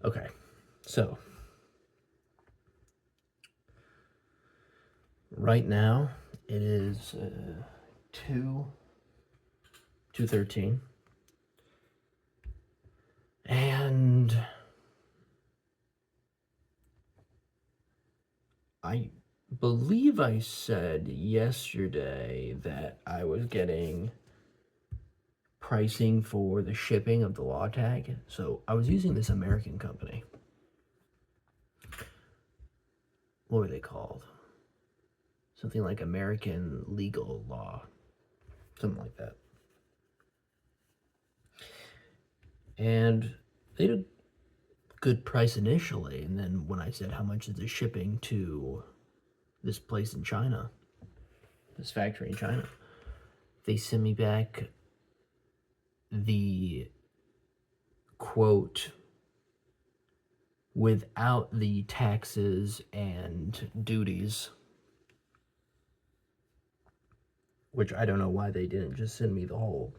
Okay, so right now it is 2:13, and I believe I said yesterday that I was getting pricing for the shipping of the law tag. So I was using this American company. What were they called? Something like American Legal Law. Something like that. And they did a good price initially. And then when I said how much is the shipping to this place in China, this factory in China, they sent me back the quote without the taxes and duties, which I don't know why they didn't just send me the whole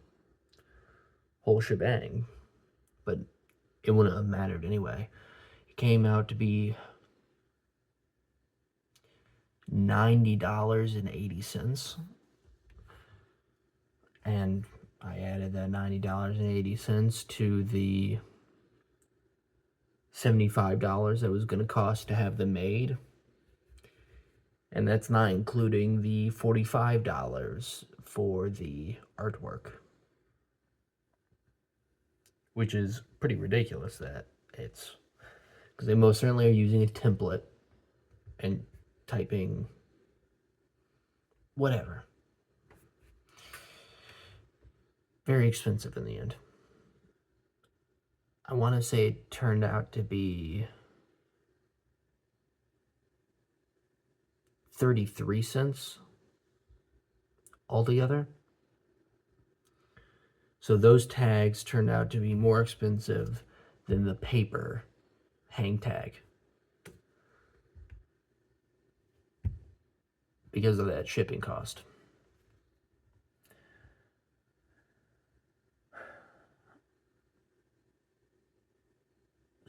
shebang, but it wouldn't have mattered anyway. It came out to be $90.80, and I added that $90.80 to the $75 that was going to cost to have them made, and that's not including the $45 for the artwork, which is pretty ridiculous that it's because they most certainly are using a template and typing whatever. Very expensive in the end. I want to say it turned out to be 33 cents altogether. So those tags turned out to be more expensive than the paper hang tag because of that shipping cost.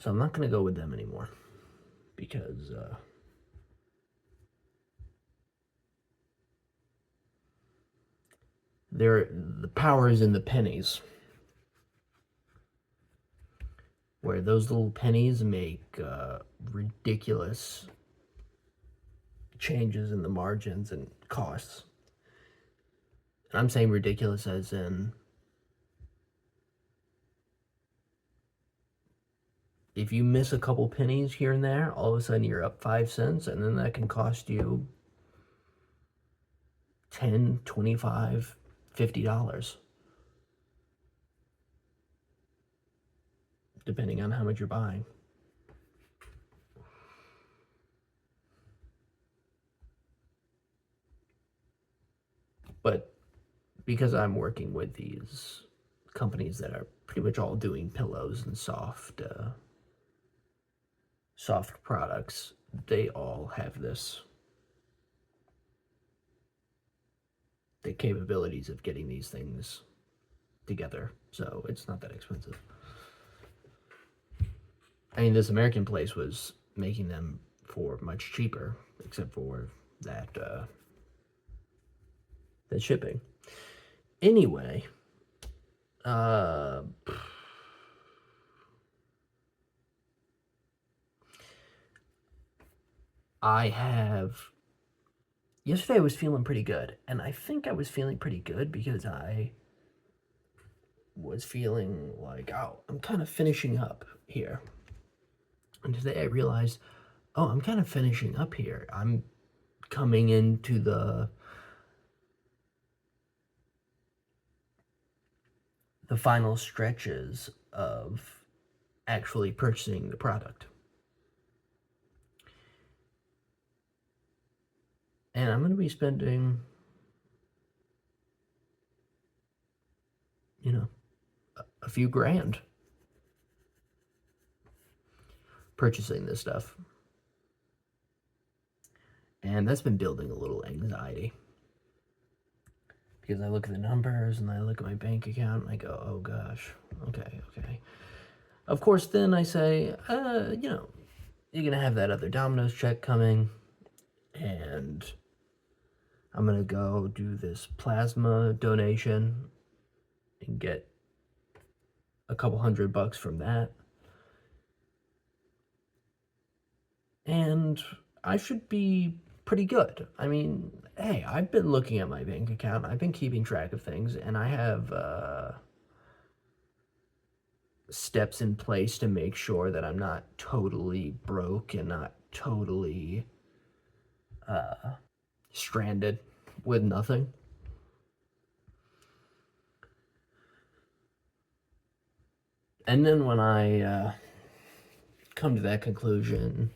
So I'm not going to go with them anymore because the power is in the pennies, where those little pennies make ridiculous changes in the margins and costs. And I'm saying ridiculous as in if you miss a couple pennies here and there, all of a sudden you're up 5 cents, and then that can cost you $10, $25, $50, depending on how much you're buying. But because I'm working with these companies that are pretty much all doing pillows and soft products, they all have the capabilities of getting these things together, so it's not that expensive. I mean, this American place was making them for much cheaper, except for that shipping. Anyway, yesterday I was feeling pretty good, and I think I was feeling pretty good because I was feeling like, oh, I'm kind of finishing up here. And today I realized, oh, I'm kind of finishing up here. I'm coming into the final stretches of actually purchasing the product. And I'm going to be spending, a few grand purchasing this stuff. And that's been building a little anxiety. Because I look at the numbers and I look at my bank account and I go, oh gosh, okay. Of course, then I say, you're going to have that other Domino's check coming, and I'm going to go do this plasma donation and get a couple $100 from that. And I should be pretty good. I mean, hey, I've been looking at my bank account. I've been keeping track of things, and I have steps in place to make sure that I'm not totally broke and not totally stranded with nothing. And then when I come to that conclusion,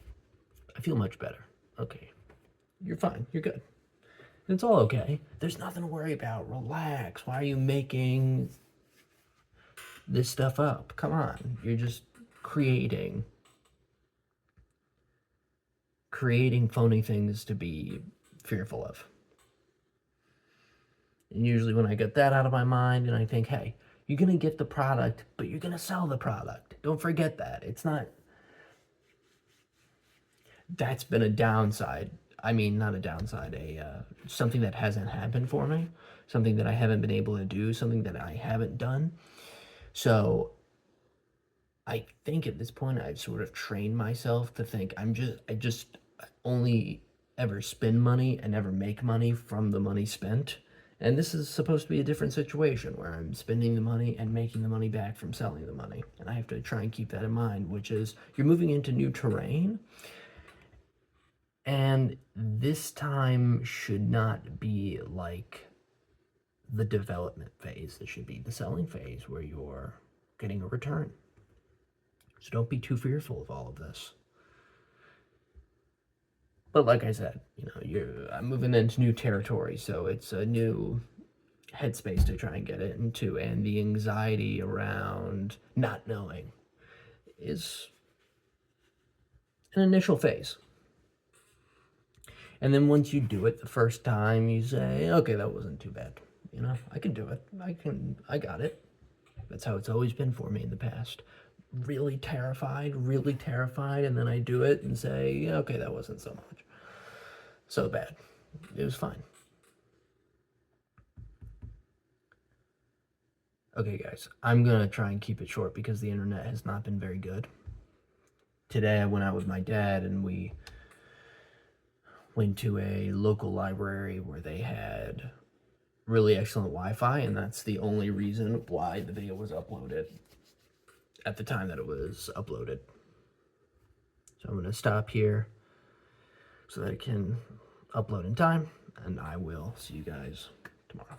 I feel much better. Okay, you're fine. You're good. It's all okay. There's nothing to worry about. Relax. Why are you making this stuff up? Come on. You're just creating phony things to be fearful of. And usually when I get that out of my mind and I think, hey, you're going to get the product, but you're going to sell the product. Don't forget that. It's not... That's been a downside. I mean, not a downside, something that hasn't happened for me, something that I haven't been able to do, something that I haven't done. So I think at this point I've sort of trained myself to think I just only ever spend money and never make money from the money spent. And this is supposed to be a different situation where I'm spending the money and making the money back from selling the money. And I have to try and keep that in mind, which is you're moving into new terrain. And this time should not be like the development phase. This should be the selling phase where you're getting a return. So don't be too fearful of all of this. But like I said, I'm moving into new territory, so it's a new headspace to try and get it into, and the anxiety around not knowing is an initial phase. And then once you do it the first time, you say, okay, that wasn't too bad. I can do it. I got it. That's how it's always been for me in the past. Really terrified, and then I do it and say, yeah, okay, that wasn't so bad. It was fine. Okay, guys, I'm going to try and keep it short because the internet has not been very good. Today I went out with my dad and we went to a local library where they had really excellent Wi-Fi, and that's the only reason why the video was uploaded at the time that it was uploaded. So I'm going to stop here so that I can upload in time, and I will see you guys tomorrow.